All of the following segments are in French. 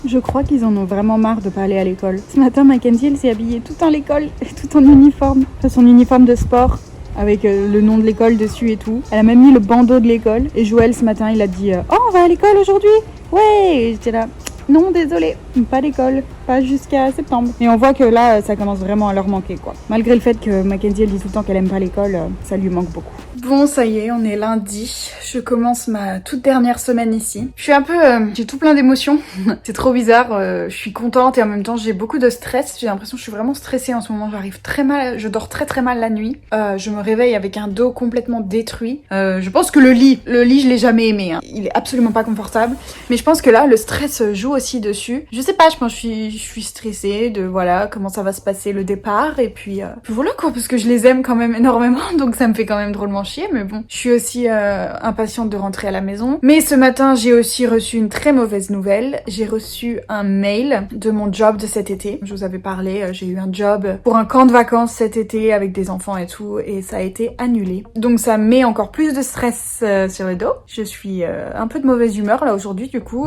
Je crois qu'ils en ont vraiment marre de pas aller à l'école. Ce matin, Mackenzie, elle s'est habillée tout en l'école, tout en uniforme. Son uniforme de sport, avec le nom de l'école dessus et tout. Elle a même mis le bandeau de l'école. Et Joël, ce matin, il a dit « Oh, on va à l'école aujourd'hui ?» Ouais. Et j'étais là « Non, désolé, pas d'école, pas jusqu'à septembre. » Et on voit que là, ça commence vraiment à leur manquer, quoi. Malgré le fait que Mackenzie, elle dit tout le temps qu'elle aime pas l'école, ça lui manque beaucoup. Bon, ça y est, on est lundi. Je commence ma toute dernière semaine ici. Je suis un peu... j'ai tout plein d'émotions. C'est trop bizarre. Je suis contente et en même temps, j'ai beaucoup de stress. J'ai l'impression que je suis vraiment stressée en ce moment. J'arrive très mal... Je dors très mal la nuit. Je me réveille avec un dos complètement détruit. Je pense que le lit, je l'ai jamais aimé. Hein. Il est absolument pas confortable. Mais je pense que là, le stress joue aussi dessus. Je sais pas, je pense que je suis stressée de, voilà, comment ça va se passer le départ. Et puis voilà quoi, parce que je les aime quand même énormément. Donc ça me fait quand même drôlement chier, mais bon, je suis aussi impatiente de rentrer à la maison. Mais ce matin, j'ai aussi reçu une très mauvaise nouvelle. J'ai reçu un mail de mon job de cet été. Je vous avais parlé, j'ai eu un job pour un camp de vacances cet été avec des enfants et tout, et ça a été annulé. Donc ça met encore plus de stress sur le dos. Je suis un peu de mauvaise humeur là aujourd'hui, du coup,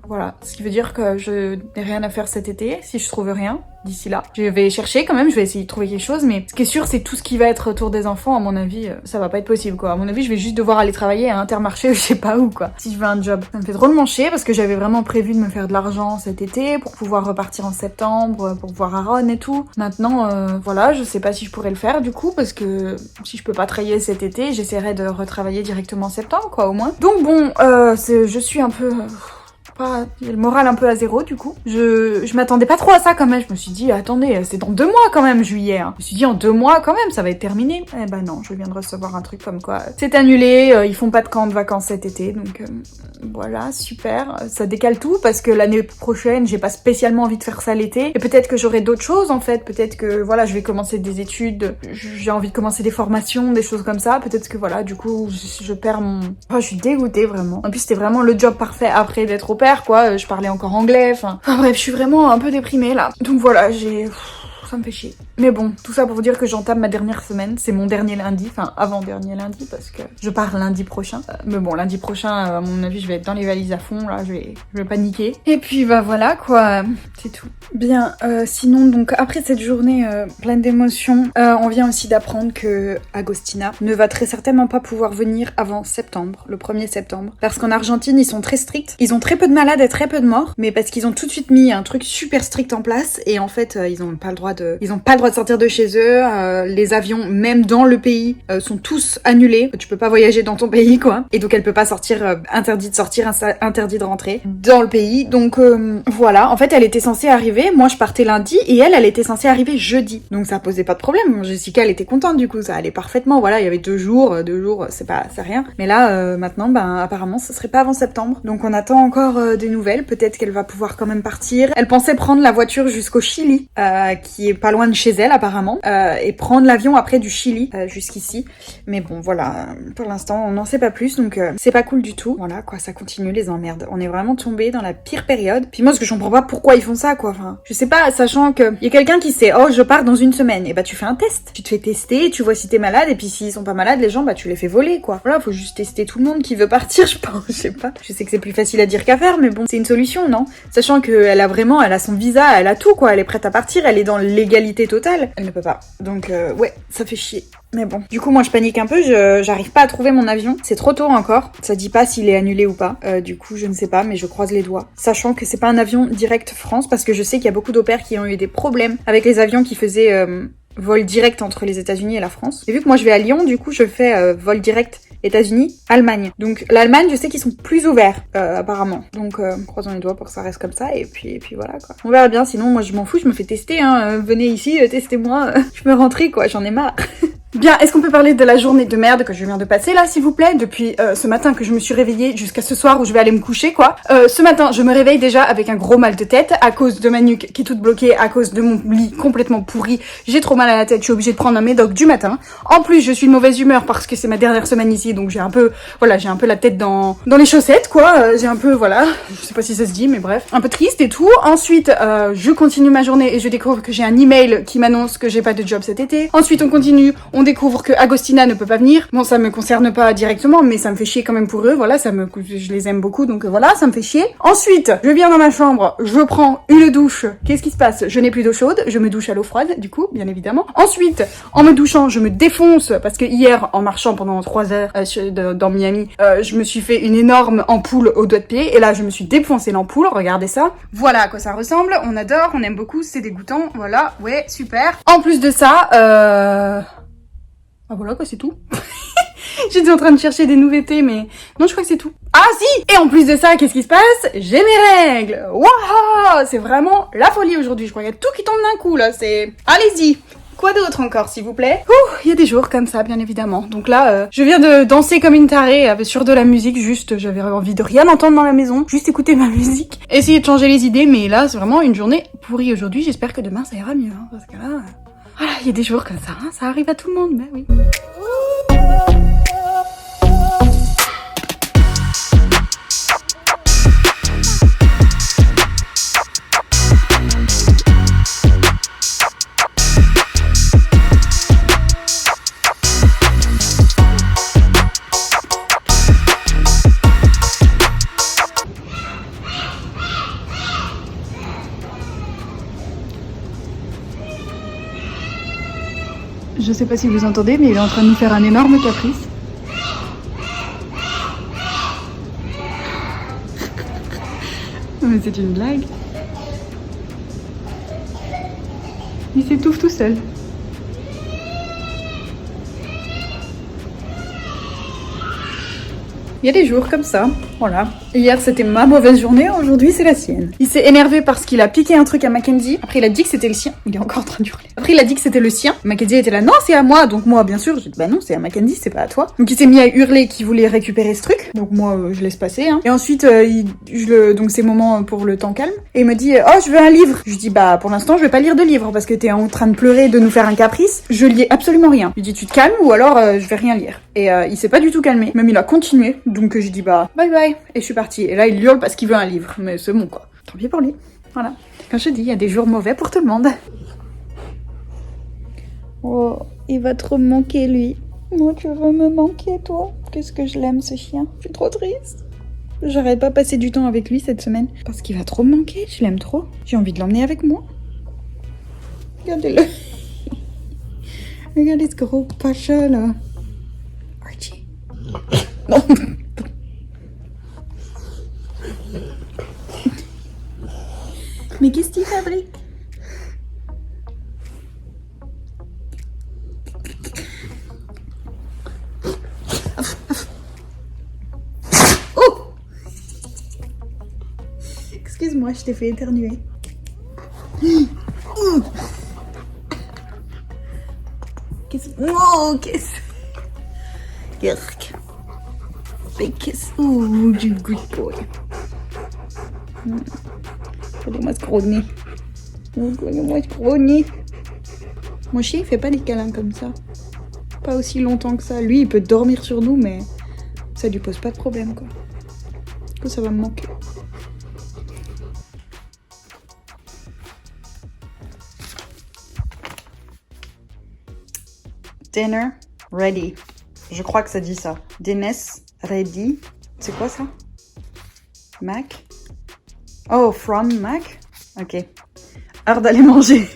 voilà. Ce qui veut dire que je n'ai rien à faire cet été, si je trouve rien. D'ici là, je vais chercher quand même, je vais essayer de trouver quelque chose, mais ce qui est sûr, c'est tout ce qui va être autour des enfants, à mon avis, ça va pas être possible, quoi. À mon avis, je vais juste devoir aller travailler à Intermarché ou je sais pas où, quoi, si je veux un job. Ça me fait drôlement chier parce que j'avais vraiment prévu de me faire de l'argent cet été pour pouvoir repartir en septembre, pour voir Aaron et tout. Maintenant, voilà, je sais pas si je pourrais le faire, du coup, parce que si je peux pas travailler cet été, j'essaierai de retravailler directement en septembre, quoi, au moins. Donc bon, je suis un peu... J'ai le moral un peu à zéro du coup. Je m'attendais pas trop à ça quand même. Je me suis dit, attendez, c'est dans 2 mois quand même, juillet. Hein. Je me suis dit, en 2 mois quand même, ça va être terminé. Eh ben non, je viens de recevoir un truc comme quoi c'est annulé, ils font pas de camp de vacances cet été. Donc voilà, super. Ça décale tout parce que l'année prochaine, j'ai pas spécialement envie de faire ça l'été. Et peut-être que j'aurai d'autres choses en fait. Peut-être que voilà, je vais commencer des études. J'ai envie de commencer des formations, des choses comme ça. Peut-être que voilà, du coup, je perds mon... Oh, je suis dégoûtée vraiment. En plus, c'était vraiment le job parfait après d'être au père, quoi, je parlais encore anglais, enfin bref, je suis vraiment un peu déprimée là. Donc voilà, ça me fait chier. Mais bon, tout ça pour vous dire que j'entame ma dernière semaine, c'est mon dernier lundi, enfin avant-dernier lundi parce que je pars lundi prochain. Mais bon, lundi prochain, à mon avis, je vais être dans les valises à fond, là, je vais paniquer. Et puis bah voilà quoi, c'est tout. Bien, sinon donc après cette journée pleine d'émotions, on vient aussi d'apprendre que Agostina ne va très certainement pas pouvoir venir avant septembre, le 1er septembre. Parce qu'en Argentine, ils sont très stricts. Ils ont très peu de malades et très peu de morts, mais parce qu'ils ont tout de suite mis un truc super strict en place et en fait, ils ont pas le droit de sortir de chez eux. Les avions, même dans le pays, sont tous annulés. Tu peux pas voyager dans ton pays, quoi. Et donc elle peut pas sortir, interdit de sortir, interdit de rentrer dans le pays. Donc voilà, en fait, elle était censée arriver. Moi, je partais lundi et elle était censée arriver jeudi. Donc ça posait pas de problème. Jessica, elle était contente du coup, ça allait parfaitement. Voilà, il y avait 2 jours, c'est rien. Mais là, maintenant, ben apparemment, ce serait pas avant septembre. Donc on attend encore des nouvelles. Peut-être qu'elle va pouvoir quand même partir. Elle pensait prendre la voiture jusqu'au Chili, qui est pas loin de chez elle apparemment, et prendre l'avion après du Chili jusqu'ici. Mais bon, voilà, pour l'instant, on n'en sait pas plus, donc c'est pas cool du tout. Voilà, quoi, ça continue les emmerdes. On est vraiment tombé dans la pire période. Puis moi, ce que je comprends pas, pourquoi ils font ça, quoi. Enfin, je sais pas, sachant que y a quelqu'un qui sait, oh, je pars dans 1 semaine. Et bah, tu fais un test. Tu te fais tester, tu vois si t'es malade, et puis s'ils sont pas malades, les gens, bah, tu les fais voler, quoi. Voilà, faut juste tester tout le monde qui veut partir, je pense, je sais pas. Je sais que c'est plus facile à dire qu'à faire, mais bon, c'est une solution, non? Sachant qu'elle a son visa, elle a tout, quoi. Elle est prête à partir, elle est dans l'égalité totale. Elle ne peut pas. Donc, ouais, ça fait chier. Mais bon. Du coup, moi, je panique un peu. J'arrive pas à trouver mon avion. C'est trop tôt encore. Ça dit pas s'il est annulé ou pas. Du coup, je ne sais pas, mais je croise les doigts. Sachant que c'est pas un avion direct France, parce que je sais qu'il y a beaucoup d'au pairs qui ont eu des problèmes avec les avions qui faisaient vol direct entre les États-Unis et la France. Et vu que moi je vais à Lyon, du coup je fais vol direct États-Unis, Allemagne. Donc l'Allemagne, je sais qu'ils sont plus ouverts apparemment. Donc croisons les doigts pour que ça reste comme ça et puis voilà quoi. On verra bien, sinon moi je m'en fous, je me fais tester hein. Venez ici, testez-moi, je me rentrer quoi, j'en ai marre. Bien, est-ce qu'on peut parler de la journée de merde que je viens de passer là, s'il vous plaît, depuis ce matin que je me suis réveillée jusqu'à ce soir où je vais aller me coucher, quoi. Ce matin, je me réveille déjà avec un gros mal de tête à cause de ma nuque qui est toute bloquée, à cause de mon lit complètement pourri. J'ai trop mal à la tête, je suis obligée de prendre un médoc du matin. En plus, je suis de mauvaise humeur parce que c'est ma dernière semaine ici, donc j'ai un peu la tête dans les chaussettes, quoi. J'ai un peu, voilà, je sais pas si ça se dit, mais bref, un peu triste et tout. Ensuite, je continue ma journée et je découvre que j'ai un email qui m'annonce que j'ai pas de job cet été. Ensuite, on continue, on découvre que Agostina ne peut pas venir. Bon, ça me concerne pas directement, mais ça me fait chier quand même pour eux. Voilà, je les aime beaucoup, donc voilà, ça me fait chier. Ensuite, je viens dans ma chambre, je prends une douche. Qu'est-ce qui se passe? Je n'ai plus d'eau chaude, je me douche à l'eau froide, du coup, bien évidemment. Ensuite, en me douchant, je me défonce parce que hier, en marchant pendant 3 heures dans Miami, je me suis fait une énorme ampoule au doigt de pied. Et là, je me suis défoncé l'ampoule. Regardez ça. Voilà à quoi ça ressemble. On adore, on aime beaucoup, c'est dégoûtant. Voilà, ouais, super. En plus de ça, ah voilà quoi, c'est tout. J'étais en train de chercher des nouveautés, mais non, je crois que c'est tout. Ah si! Et en plus de ça, qu'est-ce qui se passe? J'ai mes règles. Waouh! C'est vraiment la folie aujourd'hui. Je crois qu'il y a tout qui tombe d'un coup là. C'est. Allez-y. Quoi d'autre encore, s'il vous plaît? Il y a des jours comme ça, bien évidemment. Donc là, je viens de danser comme une tarée sur de la musique. Juste, j'avais envie de rien entendre dans la maison, juste écouter ma musique, essayer de changer les idées. Mais là, c'est vraiment une journée pourrie aujourd'hui. J'espère que demain ça ira mieux, hein, parce que là. Voilà, il y a des jours comme ça, hein, ça arrive à tout le monde, mais oui. Je sais pas si vous entendez, mais il est en train de nous faire un énorme caprice. Mais c'est une blague. Il s'étouffe tout seul. Il y a des jours comme ça, voilà. Hier c'était ma mauvaise journée, aujourd'hui c'est la sienne. Il s'est énervé parce qu'il a piqué un truc à Mackenzie. Après il a dit que c'était le sien. Il est encore en train de hurler. Après il a dit que c'était le sien. Mackenzie était là, non c'est à moi. Donc moi bien sûr, j'ai dit bah non c'est à Mackenzie, c'est pas à toi. Donc il s'est mis à hurler qu'il voulait récupérer ce truc. Donc moi je laisse passer. Hein. Et ensuite donc c'est moment pour le temps calme. Et il me dit oh je veux un livre. Je dis bah pour l'instant je vais pas lire de livre parce que t'es en train de pleurer de nous faire un caprice. Je lis absolument rien. Il dit tu te calmes ou alors je vais rien lire. Et il s'est pas du tout calmé. Même il a continué. Donc j'ai dit bah bye bye et je suis partie. Et là il hurle parce qu'il veut un livre, mais c'est bon quoi. Tant pis pour lui. Voilà. Quand je dis il y a des jours mauvais pour tout le monde. Oh, il va trop me manquer lui. Moi tu veux me manquer toi? Qu'est-ce que je l'aime ce chien. Je suis trop triste. J'arrête pas passer du temps avec lui cette semaine parce qu'il va trop me manquer. Je l'aime trop. J'ai envie de l'emmener avec moi. Regardez-le. Regardez ce gros pacha là. Archie. Non. Mais qu'est-ce qu'il fabrique? Oh! Excuse-moi, je t'ai fait éternuer. Qu'est-ce... Oh, qu'est-ce... Yerk. Big kiss. Ouh, du good boy. Regardez-moi ce gros nez. Regardez-moi ce gros nez. Mon chien, il fait pas des câlins comme ça. Pas aussi longtemps que ça. Lui, il peut dormir sur nous, mais ça lui pose pas de problème, quoi. Que ça va me manquer. Dinner ready. Je crois que ça dit ça. Dinner ready. C'est quoi ça? Mac? Oh, from Mac? Ok. Heure d'aller manger.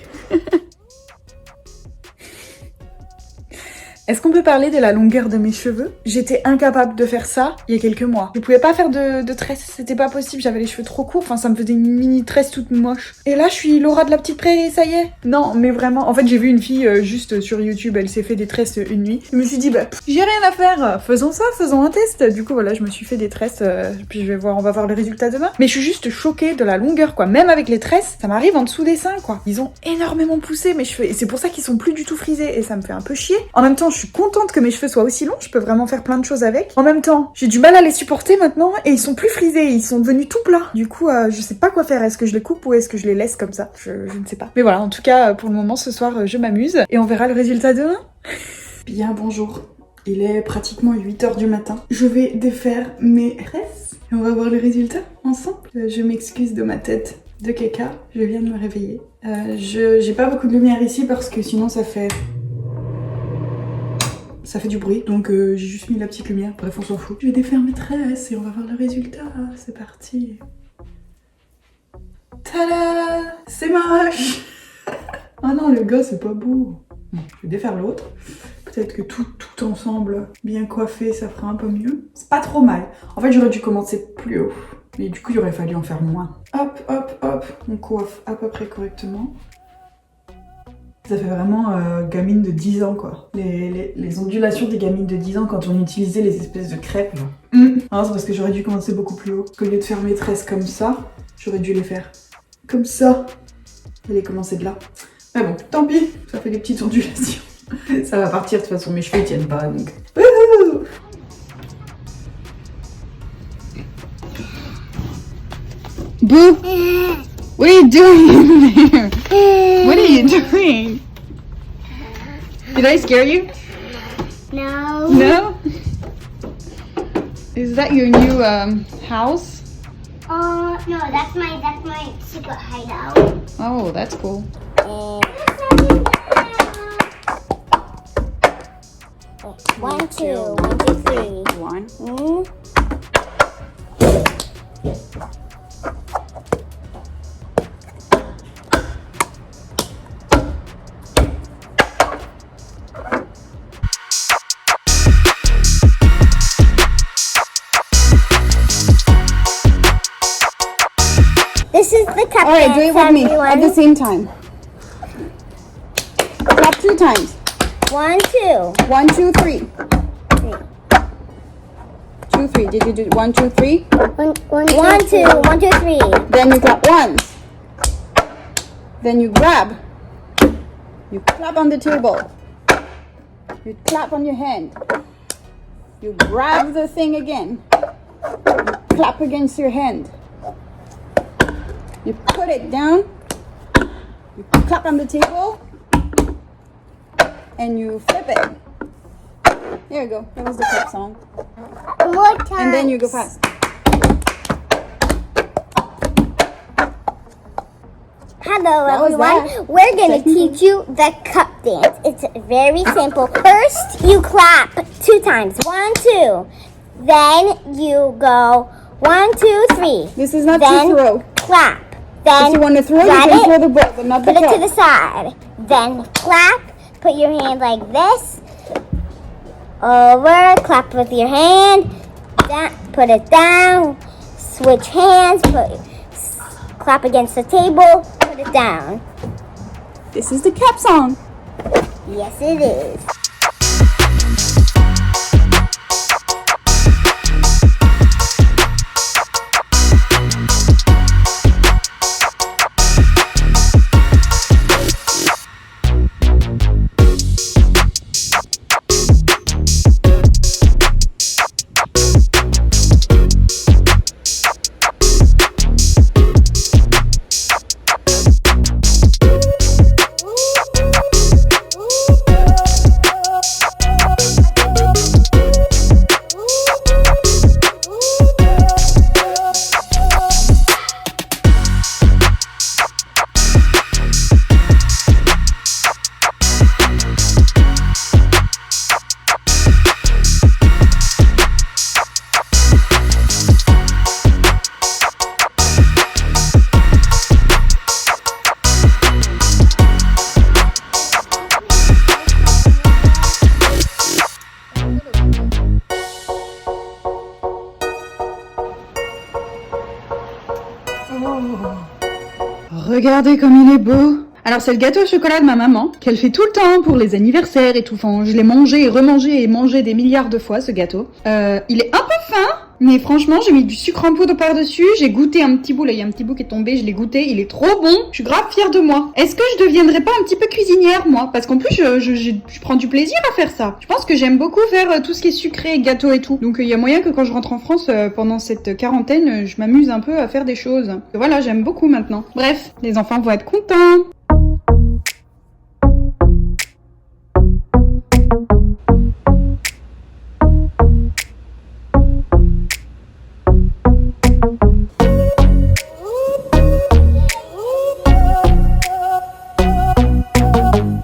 Est-ce qu'on peut parler de la longueur de mes cheveux? J'étais incapable de faire ça il y a quelques mois. Je pouvais pas faire de tresses, c'était pas possible, j'avais les cheveux trop courts, enfin ça me faisait une mini tresse toute moche. Et là je suis Laura de la petite prairie, ça y est. Non mais vraiment, en fait j'ai vu une fille juste sur YouTube, elle s'est fait des tresses une nuit. Je me suis dit bah j'ai rien à faire, faisons ça, faisons un test. Du coup voilà, je me suis fait des tresses, puis je vais voir, on va voir les résultats demain. Mais je suis juste choquée de la longueur quoi, même avec les tresses, ça m'arrive en dessous des seins quoi. Ils ont énormément poussé mes cheveux et c'est pour ça qu'ils sont plus du tout frisés et ça me fait un peu chier. En même temps je suis contente que mes cheveux soient aussi longs, je peux vraiment faire plein de choses avec. En même temps, j'ai du mal à les supporter maintenant et ils sont plus frisés, ils sont devenus tout plats. Du coup, je sais pas quoi faire, est-ce que je les coupe ou est-ce que je les laisse comme ça, je ne sais pas. Mais voilà, en tout cas, pour le moment, ce soir, je m'amuse et on verra le résultat demain. Bien, bonjour. Il est pratiquement 8h du matin. Je vais défaire mes tresses et on va voir le résultat ensemble. Je m'excuse de ma tête de caca, je viens de me réveiller. J'ai pas beaucoup de lumière ici parce que sinon ça fait du bruit, donc j'ai juste mis la petite lumière, bref on s'en fout. Je vais défaire mes tresses et on va voir le résultat, c'est parti. Tada! C'est moche. Ah non le gars c'est pas beau. Bon, je vais défaire l'autre, peut-être que tout ensemble, bien coiffé, ça fera un peu mieux. C'est pas trop mal, en fait j'aurais dû commencer plus haut, mais du coup il aurait fallu en faire moins. Hop, hop, hop, on coiffe à peu près correctement. Ça fait vraiment gamine de 10 ans quoi. Les ondulations des gamines de 10 ans quand on utilisait les espèces de crêpes là. Ah, c'est parce que j'aurais dû commencer beaucoup plus haut. Au lieu de faire mes tresses comme ça, j'aurais dû les faire comme ça. Et les commencer de là. Mais bon, tant pis, ça fait des petites ondulations. Ça va partir de toute façon, mes cheveux ils tiennent pas donc. Boo! What are you doing there? What are you doing? Did I scare you? No. No? Is that your new house? No, that's my secret hideout. Oh, that's cool. One, two, 3. One. This is the cup. Alright, do it with me at the same time. Clap 2 times. 1, 2. 1, 2, 3. 2, 3. Did you do 1, 2, 3? 1, 2, 1, 2, 3. Then you clap once. Then you grab. You clap on the table. You clap on your hand. You grab the thing again. You clap against your hand. You put it down. You clap on the table. And you flip it. There you go. That was the clap song. One more time. And then you go fast. Hello That was everyone. that. We're gonna teach you the cup dance. It's very simple. First, you clap 2 times. 1, 2. Then you go 1, 2, 3. This is not Then to throw. clap. Then If you want to throw, you grab can it, throw the ball, but not the put it to cup. the side. Then clap. Put your hand like this. Over. Clap with your hand. Put it down. Switch hands. Clap against the table. Put it down. This is the cap song. Yes, it is. regardez comme il est beau. Alors c'est le gâteau au chocolat de ma maman, qu'elle fait tout le temps pour les anniversaires et tout. Enfin, je l'ai mangé et remangé et mangé des milliards de fois ce gâteau. Il est un peu fin, mais franchement j'ai mis du sucre en poudre par-dessus. J'ai goûté un petit bout, là il y a un petit bout qui est tombé, je l'ai goûté, il est trop bon. Je suis grave fière de moi. Est-ce que je deviendrai pas un petit peu cuisinière moi? Parce qu'en plus je prends du plaisir à faire ça. Je pense que j'aime beaucoup faire tout ce qui est sucré, gâteau et tout. Donc il y a moyen que quand je rentre en France pendant cette quarantaine, je m'amuse un peu à faire des choses. Et voilà, j'aime beaucoup maintenant. Bref, les enfants vont être contents.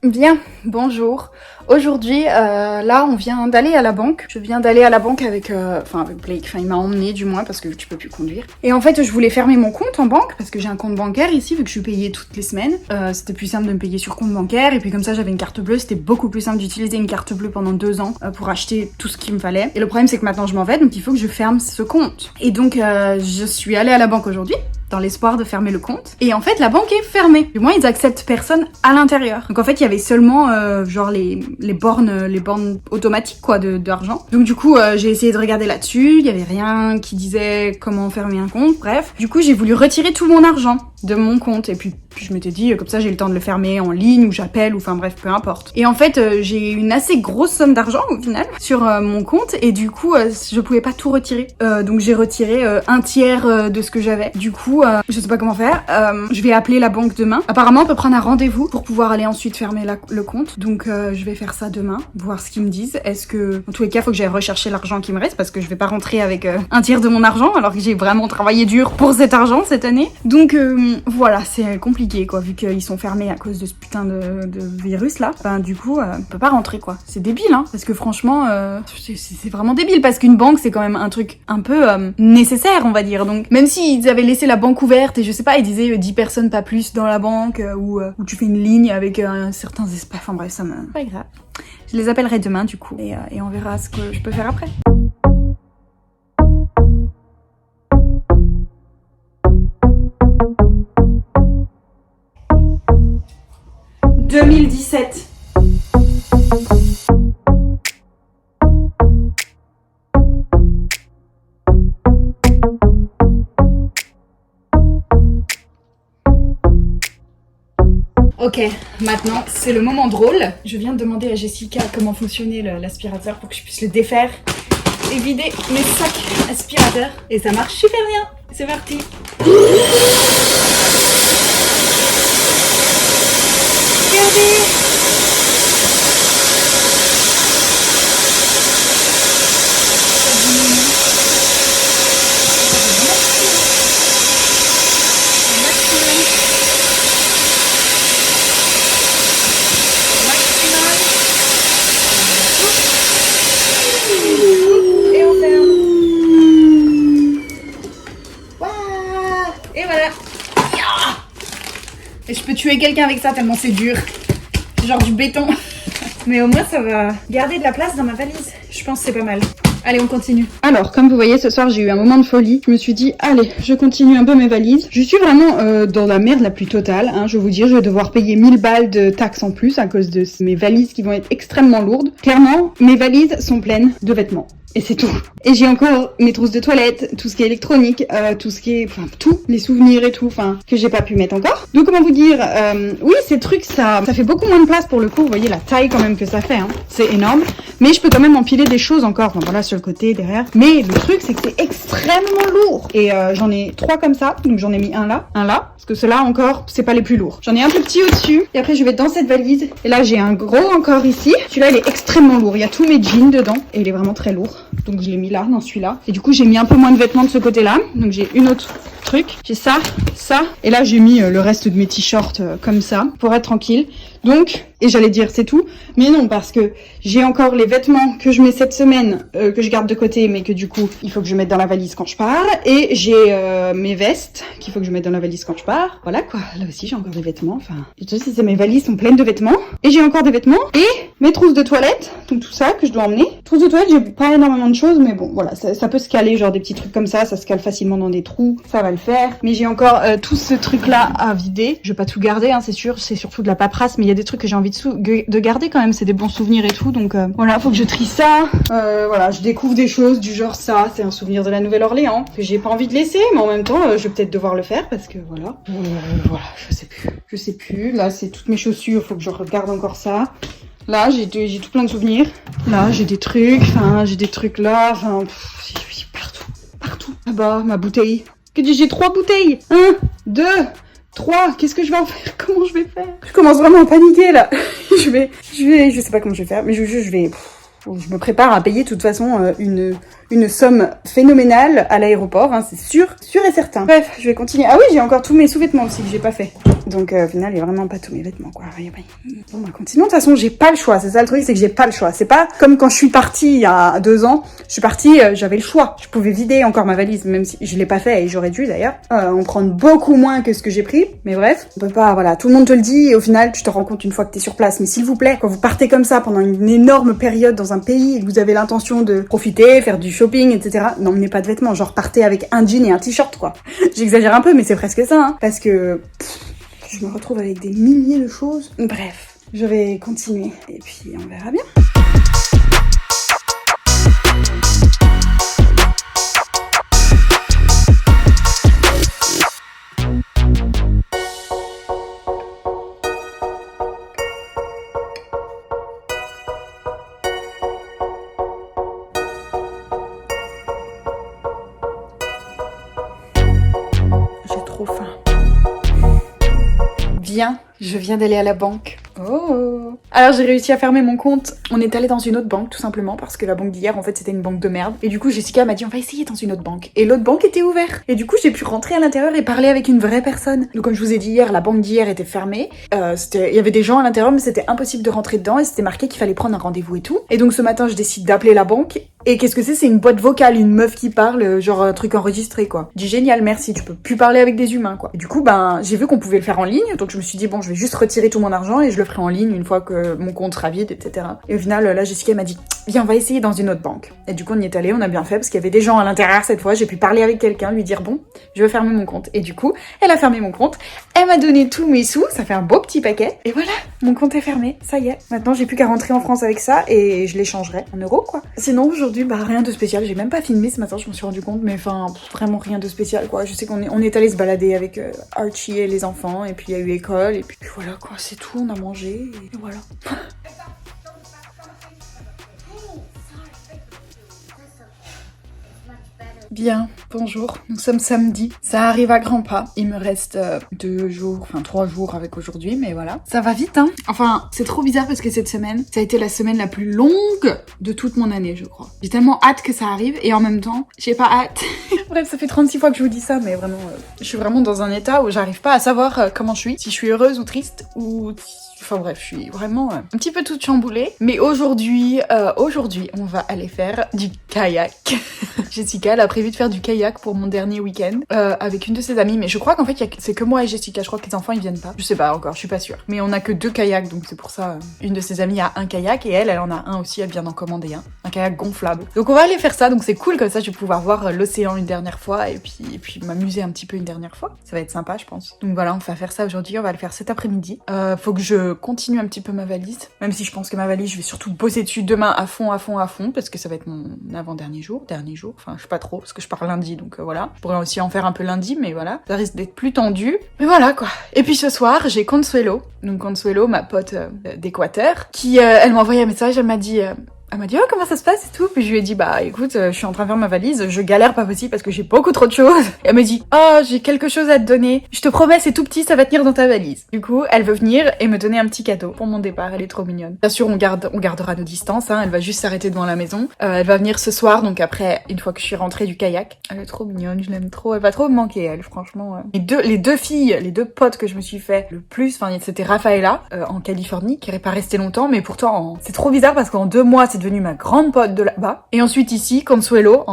Bien, bonjour. Aujourd'hui, là, on vient d'aller à la banque. Je viens d'aller à la banque avec Blake. Enfin, il m'a emmené du moins parce que tu peux plus conduire. Et en fait, je voulais fermer mon compte en banque parce que j'ai un compte bancaire ici vu que je suis payée toutes les semaines. C'était plus simple de me payer sur compte bancaire et puis comme ça, j'avais une carte bleue. C'était beaucoup plus simple d'utiliser une carte bleue pendant 2 ans pour acheter tout ce qu'il me fallait. Et le problème, c'est que maintenant, je m'en vais, donc il faut que je ferme ce compte. Et donc, je suis allée à la banque aujourd'hui, dans l'espoir de fermer le compte. Et en fait, la banque est fermée. Du moins, ils acceptent personne à l'intérieur. Donc en fait, il y avait seulement genre les bornes automatiques quoi d'argent. Donc du coup, j'ai essayé de regarder là-dessus. Il y avait rien qui disait comment fermer un compte. Bref, du coup, j'ai voulu retirer tout mon argent de mon compte. Et puis je m'étais dit comme ça, j'ai le temps de le fermer en ligne ou j'appelle ou enfin bref, peu importe. Et en fait, j'ai une assez grosse somme d'argent au final sur mon compte et du coup, je pouvais pas tout retirer. Donc j'ai retiré un tiers de ce que j'avais. Du coup, je sais pas comment faire. Je vais appeler la banque demain. Apparemment, on peut prendre un rendez-vous pour pouvoir aller ensuite fermer le compte. Donc, je vais faire ça demain, voir ce qu'ils me disent. Est-ce que, en tous les cas, faut que j'aille rechercher l'argent qui me reste parce que je vais pas rentrer avec un tiers de mon argent alors que j'ai vraiment travaillé dur pour cet argent cette année. Donc, voilà, c'est compliqué quoi, vu qu'ils sont fermés à cause de ce putain de virus là. Ben, du coup, on peut pas rentrer quoi. C'est débile, hein, parce que franchement, c'est vraiment débile parce qu'une banque, c'est quand même un truc un peu nécessaire, on va dire. Donc, même s'ils avaient laissé la banque ouverte et je sais pas, ils disaient 10 personnes pas plus dans la banque ou tu fais une ligne avec certains espaces. Enfin bref, ça me... Pas grave. Je les appellerai demain du coup et on verra ce que je peux faire après. « 2017 » Ok, maintenant c'est le moment drôle. Je viens de demander à Jessica comment fonctionnait l'aspirateur pour que je puisse le défaire et vider mes sacs aspirateurs. Et ça marche super bien. C'est parti. Regardez. Et voilà. Et je peux tuer quelqu'un avec ça tellement c'est dur. C'est genre du béton. Mais au moins ça va garder de la place dans ma valise. Je pense que c'est pas mal. Allez, on continue. Alors, comme vous voyez, ce soir, j'ai eu un moment de folie. Je me suis dit, allez, je continue un peu mes valises. Je suis vraiment dans la merde la plus totale. Hein, je vais vous dire, je vais devoir payer 1000 balles de taxes en plus à cause de mes valises qui vont être extrêmement lourdes. Clairement, mes valises sont pleines de vêtements. Et c'est tout. Et j'ai encore mes trousses de toilette, tout ce qui est électronique, tout ce qui est... Enfin, tout, les souvenirs et tout, enfin, que j'ai pas pu mettre encore. Donc, comment vous dire, oui, ces trucs, ça fait beaucoup moins de place pour le coup. Vous voyez la taille quand même que ça fait, hein. C'est énorme. Mais je peux quand même empiler des choses encore. Enfin, voilà, sur le côté, derrière. Mais le truc, c'est que c'est extrêmement lourd. Et j'en ai 3 comme ça. Donc, j'en ai mis un là. Parce que ceux-là, encore, c'est pas les plus lourds. J'en ai un plus petit au-dessus. Et après, je vais dans cette valise. Et là, j'ai un gros encore ici. Celui-là, il est extrêmement lourd. Il y a tous mes jeans dedans. Et il est vraiment très lourd. Donc je l'ai mis là, dans celui-là. Et du coup, j'ai mis un peu moins de vêtements de ce côté-là. Donc j'ai une autre truc. J'ai ça, ça. Et là, j'ai mis le reste de mes t-shirts comme ça, pour être tranquille. Donc, et j'allais dire c'est tout, mais non, parce que j'ai encore les vêtements que je mets cette semaine, que je garde de côté, mais que du coup, il faut que je mette dans la valise quand je pars. Et j'ai mes vestes qu'il faut que je mette dans la valise quand je pars. Voilà quoi, là aussi j'ai encore des vêtements, enfin... Tu sais, mes valises sont pleines de vêtements. Et j'ai encore des vêtements, et mes trousses de toilette, donc tout ça que je dois emmener. Trousses de toilette, j'ai pas énormément de choses, mais bon, voilà, ça peut se caler, genre des petits trucs comme ça se cale facilement dans des trous, ça va le faire. Mais j'ai encore tout ce truc-là à vider. Je vais pas tout garder, hein, c'est sûr. C'est surtout de la paperasse, mais il y a des trucs que j'ai envie de garder quand même. C'est des bons souvenirs et tout. Donc voilà, faut que je trie ça. Voilà, je découvre des choses du genre ça. C'est un souvenir de la Nouvelle-Orléans que j'ai pas envie de laisser, mais en même temps, je vais peut-être devoir le faire parce que voilà. Voilà, je sais plus. Je sais plus. Là, c'est toutes mes chaussures. Faut que je regarde encore ça. Là, j'ai tout plein de souvenirs. Là, j'ai des trucs. Enfin, j'ai des trucs là. Enfin, partout. Partout. Là-bas, ma bouteille. J'ai 3 bouteilles. 1, 2, 3. Qu'est-ce que je vais en faire? Comment je vais faire? Je commence vraiment à paniquer, là. Je sais pas comment je vais faire, mais je vais... Je me prépare à payer de toute façon une somme phénoménale à l'aéroport, hein, c'est sûr et certain. Bref, je vais continuer. Ah oui, j'ai encore tous mes sous-vêtements aussi que j'ai pas fait. Donc au final, il y a vraiment pas tous mes vêtements, quoi. Bon, bah continuons. De toute façon, j'ai pas le choix. C'est ça le truc, c'est que j'ai pas le choix. C'est pas comme quand je suis partie il y a 2 ans. Je suis partie, j'avais le choix. Je pouvais vider encore ma valise, même si je l'ai pas fait et j'aurais dû d'ailleurs. En prendre beaucoup moins que ce que j'ai pris. Mais bref, on peut pas, voilà. Tout le monde te le dit et au final, tu te rends compte une fois que t'es sur place. Mais s'il vous plaît, quand vous partez comme ça pendant une énorme période dans un pays et que vous avez l'intention de profiter, faire du shopping, etc. N'emmenez pas de vêtements, genre partez avec un jean et un t-shirt, quoi. J'exagère un peu, mais c'est presque ça, hein, parce que je me retrouve avec des milliers de choses. Bref, je vais continuer et puis on verra bien. Bien, je viens d'aller à la banque. Oh. Alors j'ai réussi à fermer mon compte. On est allé dans une autre banque tout simplement parce que la banque d'hier en fait c'était une banque de merde. Et du coup Jessica m'a dit on va essayer dans une autre banque. Et l'autre banque était ouverte. Et du coup j'ai pu rentrer à l'intérieur et parler avec une vraie personne. Donc comme je vous ai dit hier, la banque d'hier était fermée. Il y avait des gens à l'intérieur mais c'était impossible de rentrer dedans et c'était marqué qu'il fallait prendre un rendez-vous et tout. Et donc ce matin je décide d'appeler la banque. Et qu'est-ce que c'est une boîte vocale, une meuf qui parle, genre un truc enregistré quoi. Je dis génial, merci, tu peux plus parler avec des humains quoi. Et du coup j'ai vu qu'on pouvait le faire en ligne, donc je me suis dit bon je vais juste retirer tout mon argent et je le ferai en ligne une fois que mon compte sera vide, etc. Et au final là Jessica m'a dit viens on va essayer dans une autre banque. Et du coup on y est allé, on a bien fait parce qu'il y avait des gens à l'intérieur cette fois, j'ai pu parler avec quelqu'un, lui dire bon je veux fermer mon compte. Et du coup elle a fermé mon compte, elle m'a donné tous mes sous, ça fait un beau petit paquet. Et voilà, mon compte est fermé, ça y est. Maintenant j'ai plus qu'à rentrer en France avec ça et je l'échangerai en euros quoi. Sinon aujourd'hui rien de spécial. J'ai même pas filmé ce matin, je me suis rendu compte, mais enfin, vraiment rien de spécial, quoi. Je sais qu'on est allé se balader avec Archie et les enfants, et puis il y a eu école, et puis voilà, quoi, c'est tout, on a mangé, et voilà. Bien, bonjour, nous sommes samedi, ça arrive à grands pas, il me reste 2 jours, enfin 3 jours avec aujourd'hui, mais voilà. Ça va vite, hein. Enfin, c'est trop bizarre parce que cette semaine, ça a été la semaine la plus longue de toute mon année, je crois. J'ai tellement hâte que ça arrive, et en même temps, j'ai pas hâte. Bref, ça fait 36 fois que je vous dis ça, mais vraiment, je suis vraiment dans un état où j'arrive pas à savoir comment je suis, si je suis heureuse ou triste, ou... Enfin bref, je suis vraiment un petit peu toute chamboulée. Mais aujourd'hui, on va aller faire du kayak. Jessica, elle a prévu de faire du kayak pour mon dernier week-end avec une de ses amies. Mais je crois qu'en fait, c'est que moi et Jessica. Je crois que les enfants, ils viennent pas. Je sais pas encore, je suis pas sûre. Mais on a que 2 kayaks, donc c'est pour ça. Une de ses amies a un kayak et elle en a un aussi. Elle vient d'en commander un. Un kayak gonflable. Donc on va aller faire ça. Donc c'est cool, comme ça, je vais pouvoir voir l'océan une dernière fois et puis m'amuser un petit peu une dernière fois. Ça va être sympa, je pense. Donc voilà, on va faire ça aujourd'hui. On va le faire cet après-midi. Faut que je continue un petit peu ma valise, même si je pense que ma valise je vais surtout bosser dessus demain à fond parce que ça va être mon avant-dernier jour, enfin je sais pas trop parce que je pars lundi donc voilà, je pourrais aussi en faire un peu lundi mais voilà, ça risque d'être plus tendu, mais voilà quoi. Et puis ce soir j'ai Consuelo, donc Consuelo ma pote d'Équateur qui elle m'a envoyé un message, elle m'a dit oh comment ça se passe et tout, puis je lui ai dit bah écoute je suis en train de faire ma valise, je galère pas possible parce que j'ai beaucoup trop de choses. Et elle me dit oh j'ai quelque chose à te donner, je te promets c'est tout petit, ça va tenir dans ta valise. Du coup elle veut venir et me donner un petit cadeau pour mon départ, elle est trop mignonne. Bien sûr on gardera nos distances, hein, elle va juste s'arrêter devant la maison, elle va venir ce soir donc après une fois que je suis rentrée du kayak. Elle est trop mignonne, je l'aime trop, elle va trop me manquer elle franchement. Les deux filles, les 2 potes que je me suis fait le plus, enfin c'était Rafaela en Californie qui n'est pas restée longtemps mais pourtant c'est trop bizarre parce qu'en 2 mois c'est devenue ma grande pote de là-bas. Et ensuite ici, Consuelo,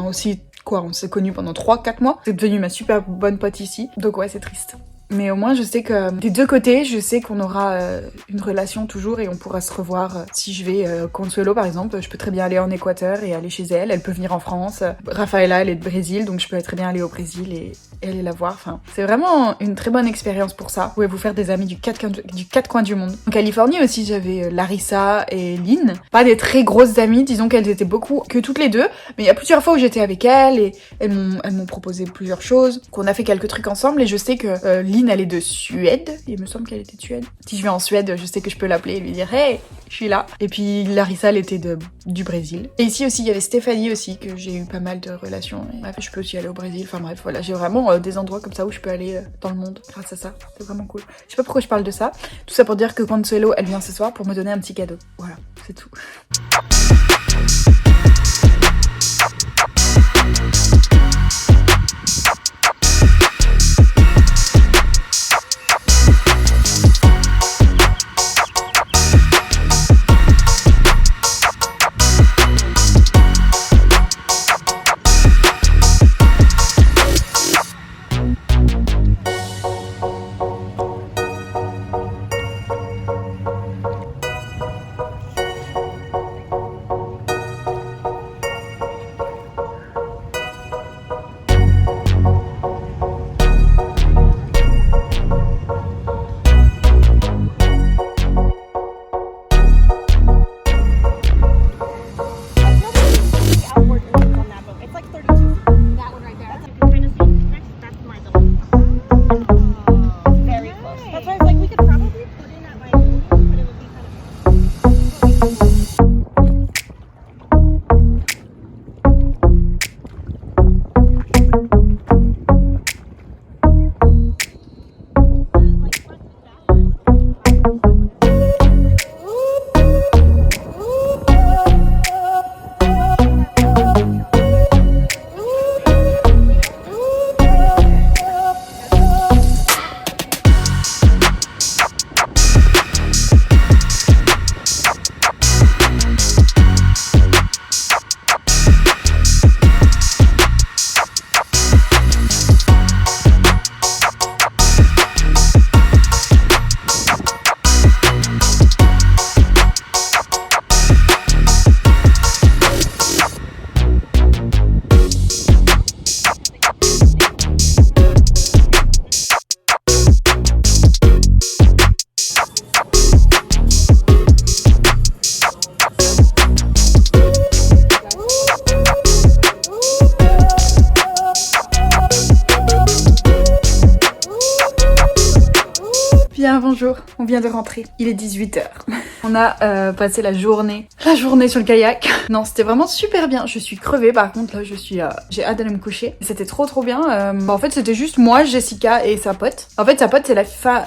aussi, quoi, on s'est connus pendant 3-4 mois. C'est devenue ma super bonne pote ici. Donc ouais, c'est triste. Mais au moins, je sais que des 2 côtés, je sais qu'on aura une relation toujours et on pourra se revoir. Si je vais Consuelo, par exemple, je peux très bien aller en Équateur et aller chez elle. Elle peut venir en France. Rafaela, elle est de Brésil, donc je peux très bien aller au Brésil et aller la voir. Enfin, c'est vraiment une très bonne expérience pour ça. Vous pouvez vous faire des amis du quatre coins du monde. En Californie aussi, j'avais Larissa et Lynn. Pas des très grosses amies, disons qu'elles étaient beaucoup que toutes les deux. Mais il y a plusieurs fois où j'étais avec elles et elles m'ont proposé plusieurs choses. Qu'on a fait quelques trucs ensemble et je sais que Lynn, elle est de Suède. Il me semble qu'elle était de Suède. Si je vais en Suède, je sais que je peux l'appeler et lui dire « Hey, je suis là !» Et puis Larissa, elle était du Brésil. Et ici aussi, il y avait Stéphanie aussi, que j'ai eu pas mal de relations. Et bref, je peux aussi aller au Brésil. Enfin bref, voilà, j'ai vraiment des endroits comme ça où je peux aller dans le monde grâce à ça. C'est vraiment cool. Je sais pas pourquoi je parle de ça. Tout ça pour dire que Consuelo, elle vient ce soir pour me donner un petit cadeau. Voilà, c'est tout. Bien, bonjour, on vient de rentrer. Il est 18h. On a passé la journée sur le kayak. Non, c'était vraiment super bien. Je suis crevée par contre, là j'ai hâte d'aller me coucher. C'était trop bien. En fait, c'était juste moi, Jessica et sa pote. En fait, sa pote, c'est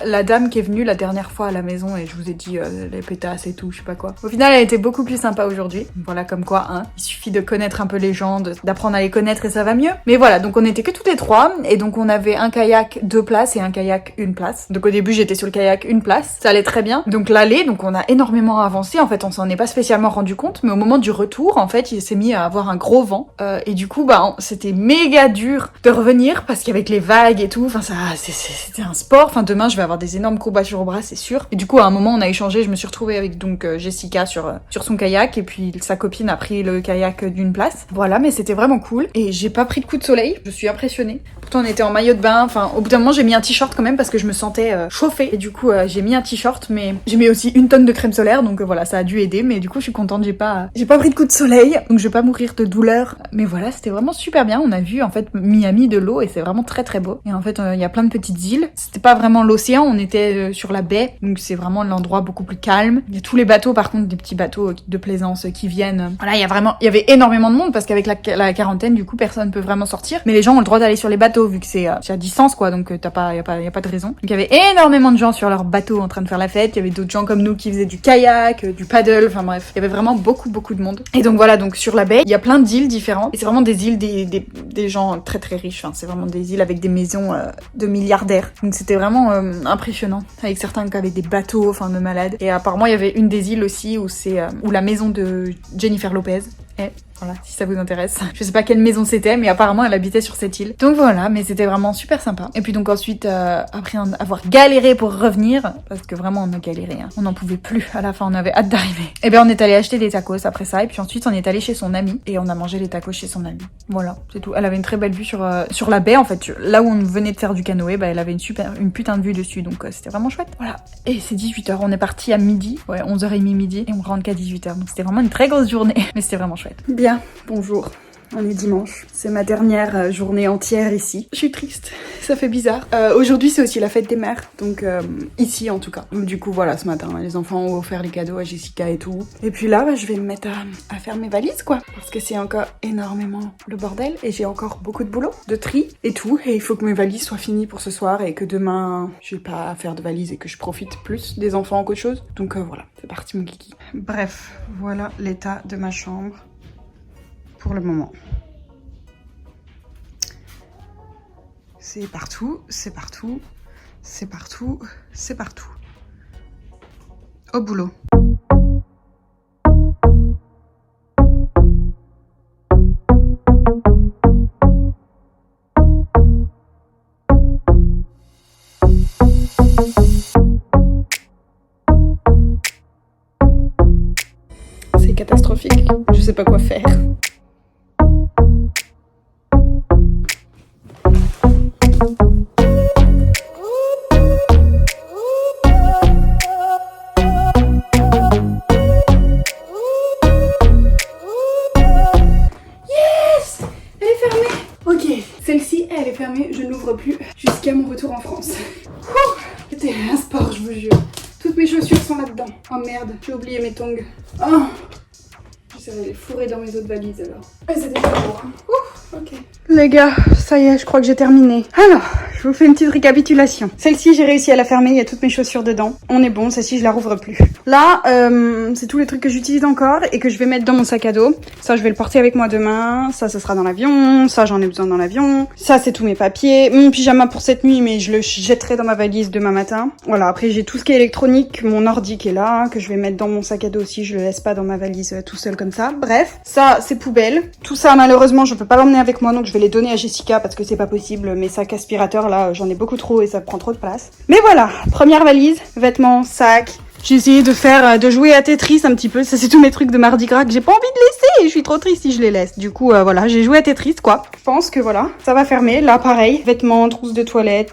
la dame qui est venue la dernière fois à la maison et je vous ai dit les pétasses et tout, je sais pas quoi. Au final, elle était beaucoup plus sympa aujourd'hui. Voilà, comme quoi, hein. Il suffit de connaître un peu les gens, d'apprendre à les connaître et ça va mieux. Mais voilà, donc on était que toutes les trois et donc on avait un kayak 2 places et un kayak 1 place. Donc au début, j'étais sur le kayak 1 place. Ça allait très bien. Donc l'aller, donc on a énormément avancé. En fait, on s'en est pas spécialement rendu compte, mais au moment du retour, en fait, il s'est mis à avoir un gros vent. Et du coup, c'était méga dur de revenir parce qu'avec les vagues et tout, enfin c'était un sport. Enfin demain, je vais avoir des énormes courbatures au bras, c'est sûr. Et du coup, à un moment, on a échangé. Je me suis retrouvée avec donc Jessica sur son kayak et puis sa copine a pris le kayak d'1 place. Voilà, mais c'était vraiment cool. Et j'ai pas pris de coup de soleil. Je suis impressionnée. Pourtant, on était en maillot de bain. Enfin, au bout d'un moment, j'ai mis un t-shirt quand même parce que je me sentais chauffée. Et du coup, j'ai mis un t-shirt, mais j'ai mis aussi 1 tonne de crème solaire. Donc voilà, ça a dû aider. Mais du coup, je suis contente. J'ai pas pris de coup de soleil. Donc je vais pas mourir de douleur. Mais voilà, c'était vraiment super bien. On a vu en fait Miami de l'eau et c'est vraiment très beau. Et en fait, il y a plein de petites îles. C'était pas vraiment l'océan. On était sur la baie. Donc c'est vraiment l'endroit beaucoup plus calme. Il y a tous les bateaux, par contre, des petits bateaux de plaisance qui viennent. Voilà, il y avait énormément de monde parce qu'avec la quarantaine, du coup, personne peut vraiment sortir. Mais les gens ont le droit d'aller sur les bateaux vu que c'est à distance, quoi. Donc y a pas de raison. Donc il y avait énormément de gens sur leur bateau en train de faire la fête. Il y avait d'autres gens comme nous qui faisaient du kayak, du paddle. Enfin bref, il y avait vraiment beaucoup de monde. Et donc voilà, donc sur la baie, il y a plein d'îles différentes. Et c'est vraiment des îles des gens très riches. Enfin, c'est vraiment des îles avec des maisons de milliardaires. Donc c'était vraiment impressionnant. Avec certains qui avaient des bateaux, enfin de malades. Et apparemment, il y avait une des îles aussi où la maison de Jennifer Lopez Et voilà, si ça vous intéresse. Je sais pas quelle maison c'était, mais apparemment elle habitait sur cette île. Donc voilà, mais c'était vraiment super sympa. Et puis donc ensuite, après avoir galéré pour revenir, parce que vraiment on a galéré, hein, on n'en pouvait plus. À la fin, on avait hâte d'arriver. Et bien on est allé acheter des tacos après ça, et puis ensuite on est allé chez son ami et on a mangé les tacos chez son ami. Voilà, c'est tout. Elle avait une très belle vue sur la baie en fait, là où on venait de faire du canoë, bah elle avait une putain de vue dessus, donc c'était vraiment chouette. Voilà. Et c'est 18h, on est parti à midi, ouais 11h30 midi, et on rentre qu'à 18h, donc c'était vraiment une très grosse journée, mais c'était vraiment chouette. Bien, bonjour. On est dimanche, c'est ma dernière journée entière ici. Je suis triste, ça fait bizarre. Aujourd'hui c'est aussi la fête des mères, donc ici en tout cas. Du coup voilà, ce matin, les enfants ont offert les cadeaux à Jessica et tout. Et puis là, je vais me mettre à faire mes valises quoi. Parce que c'est encore énormément le bordel et j'ai encore beaucoup de boulot, de tri et tout. Et il faut que mes valises soient finies pour ce soir et que demain, je vais pas faire de valises et que je profite plus des enfants qu'autre chose. Donc voilà, c'est parti mon kiki. Bref, voilà l'état de ma chambre. Pour le moment. C'est partout, c'est partout, c'est partout, c'est partout. Au boulot. C'est catastrophique, je sais pas quoi faire. Celle-ci, elle est fermée, je ne l'ouvre plus jusqu'à mon retour en France. C'était un sport, je vous jure. Toutes mes chaussures sont là-dedans. Oh merde, j'ai oublié mes tongs. Oh, j'essaierai de les fourrer dans mes autres valises alors. Et c'était pas lourd. Ok. Les gars, ça y est, je crois que j'ai terminé. Alors, je vous fais une petite récapitulation. Celle-ci, j'ai réussi à la fermer, il y a toutes mes chaussures dedans. On est bon, celle-ci, je la rouvre plus. Là, c'est tous les trucs que j'utilise encore et que je vais mettre dans mon sac à dos. Ça, je vais le porter avec moi demain. Ça, ce sera dans l'avion. Ça, j'en ai besoin dans l'avion. Ça, c'est tous mes papiers. Mon pyjama pour cette nuit, mais je le jetterai dans ma valise demain matin. Voilà, après, j'ai tout ce qui est électronique, mon ordi qui est là, que je vais mettre dans mon sac à dos aussi. Je le laisse pas dans ma valise tout seul comme ça. Bref, ça, c'est poubelle. Tout ça, malheureusement, je peux pas l'emmener avec moi, donc je vais les donner à Jessica parce que c'est pas possible. Mes sacs aspirateurs, là, j'en ai beaucoup trop et ça prend trop de place. Mais voilà, première valise, vêtements, sac. J'ai essayé de jouer à Tetris un petit peu. Ça, c'est tous mes trucs de Mardi Gras que j'ai pas envie de laisser. Je suis trop triste si je les laisse. Du coup, voilà, j'ai joué à Tetris, quoi. Je pense que voilà, ça va fermer. Là, pareil, vêtements, trousse de toilette,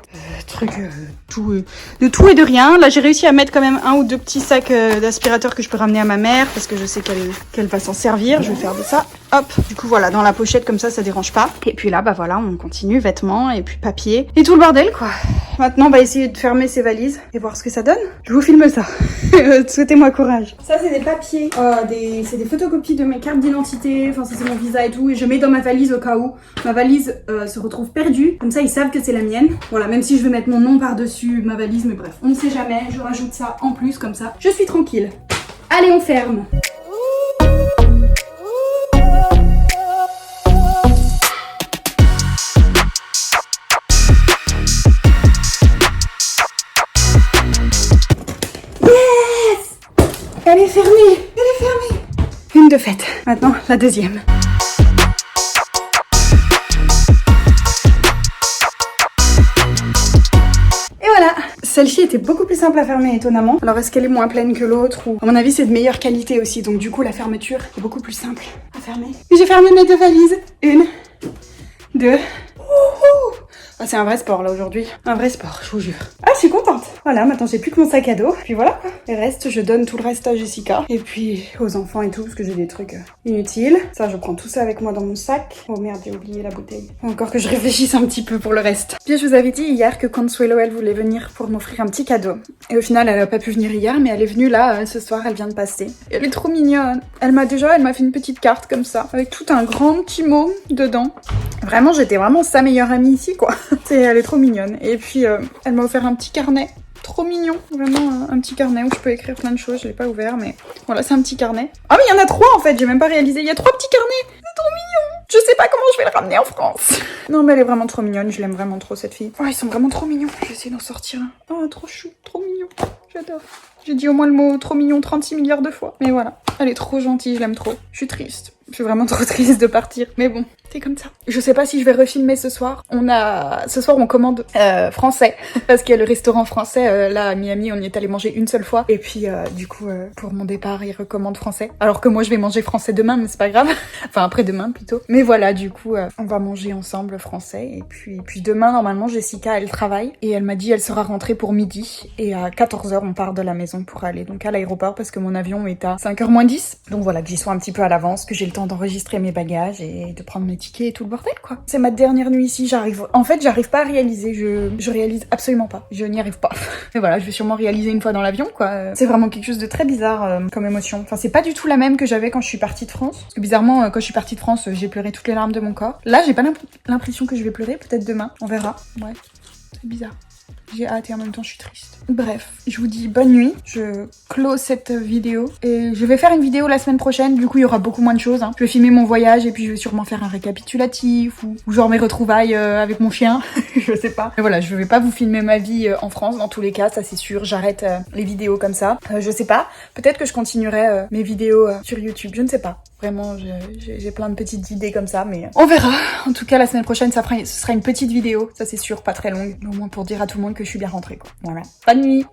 de tout et de rien. Là, j'ai réussi à mettre quand même 1 ou 2 petits sacs d'aspirateur que je peux ramener à ma mère parce que je sais qu'elle va s'en servir. Je vais faire de ça. Hop. Du coup, voilà, dans la pochette comme ça dérange pas. Et puis là, bah voilà, on continue, vêtements et puis papier et tout le bordel, quoi. Maintenant, on va essayer de fermer ces valises et voir ce que ça donne. Je vous filme ça. Souhaitez-moi courage. Ça, c'est des papiers. C'est des photocopies de mes cartes d'identité. Enfin, ça, c'est mon visa et tout. Et je mets dans ma valise au cas où ma valise se retrouve perdue. Comme ça, ils savent que c'est la mienne. Voilà, même si je vais mettre mon nom par-dessus ma valise. Mais bref, on ne sait jamais. Je rajoute ça en plus, comme ça. Je suis tranquille. Allez, on ferme. Elle est fermée. Elle est fermée. Une de faite. Maintenant, la deuxième. Et voilà. Celle-ci était beaucoup plus simple à fermer, étonnamment. Alors, est-ce qu'elle est moins pleine que l'autre ou... À mon avis, c'est de meilleure qualité aussi. Donc, du coup, la fermeture est beaucoup plus simple à fermer. Et j'ai fermé mes 2 valises. 1, 2... Ah, c'est un vrai sport là aujourd'hui. Un vrai sport, je vous jure. Ah, je suis contente. Voilà, maintenant j'ai plus que mon sac à dos. Puis voilà. Le reste, je donne tout le reste à Jessica. Et puis aux enfants et tout, parce que j'ai des trucs inutiles. Ça, je prends tout ça avec moi dans mon sac. Oh merde, j'ai oublié la bouteille. Faut encore que je réfléchisse un petit peu pour le reste. Bien, je vous avais dit hier que Consuelo, elle voulait venir pour m'offrir un petit cadeau. Et au final, elle a pas pu venir hier, mais elle est venue là, ce soir, elle vient de passer. Et elle est trop mignonne. Elle m'a fait une petite carte comme ça, avec tout un grand petit mot dedans. Vraiment, j'étais vraiment sa meilleure amie ici, quoi. Elle est trop mignonne. Et puis, elle m'a offert un petit carnet. Trop mignon. Vraiment un petit carnet où je peux écrire plein de choses. Je l'ai pas ouvert, mais voilà, c'est un petit carnet. Ah, mais il y en a 3 en fait. J'ai même pas réalisé. Il y a 3 petits carnets. C'est trop mignon. Je sais pas comment je vais le ramener en France. Non, mais elle est vraiment trop mignonne. Je l'aime vraiment trop, cette fille. Oh, ils sont vraiment trop mignons. Je vais essayer d'en sortir un. Oh, trop chou. Trop mignon. J'adore. J'ai dit au moins le mot trop mignon 36 milliards de fois. Mais voilà. Elle est trop gentille. Je l'aime trop. Je suis triste. Je suis vraiment trop triste de partir, mais bon, c'est comme ça. Je sais pas si je vais refilmer ce soir. Ce soir on commande français, parce qu'il y a le restaurant français là à Miami, on y est allé manger une seule fois. Et puis du coup, pour mon départ, ils recommandent français. Alors que moi je vais manger français demain, mais c'est pas grave. Enfin après-demain plutôt. Mais voilà, du coup, on va manger ensemble français. Et puis demain, normalement, Jessica, elle travaille. Et elle m'a dit elle sera rentrée pour midi. Et à 14h, on part de la maison pour aller donc à l'aéroport, parce que mon avion est à 5h moins 10. Donc voilà, que j'y sois un petit peu à l'avance, que j'ai le temps d'enregistrer mes bagages et de prendre mes tickets et tout le bordel, quoi. C'est ma dernière nuit ici, j'arrive pas à réaliser, je réalise absolument pas. Je n'y arrive pas. Mais voilà, je vais sûrement réaliser une fois dans l'avion, quoi. C'est vraiment quelque chose de très bizarre comme émotion. Enfin, c'est pas du tout la même que j'avais quand je suis partie de France. Parce que bizarrement, quand je suis partie de France, j'ai pleuré toutes les larmes de mon corps. Là, j'ai pas l'impression que je vais pleurer, peut-être demain. On verra. Ouais, c'est bizarre. J'ai hâte et en même temps je suis triste. Bref, je vous dis bonne nuit. Je close cette vidéo et je vais faire une vidéo la semaine prochaine. Du coup, il y aura beaucoup moins de choses. Je vais filmer mon voyage et puis je vais sûrement faire un récapitulatif ou genre mes retrouvailles avec mon chien. Je sais pas. Mais voilà, je vais pas vous filmer ma vie en France dans tous les cas, ça c'est sûr. J'arrête les vidéos comme ça. Je sais pas. Peut-être que je continuerai mes vidéos sur YouTube. Je ne sais pas. Vraiment, j'ai plein de petites idées comme ça, mais on verra. En tout cas, la semaine prochaine, ce sera une petite vidéo. Ça c'est sûr, pas très longue. Mais au moins pour dire à tout le monde que je suis bien rentrée, quoi. Voilà. Bonne nuit!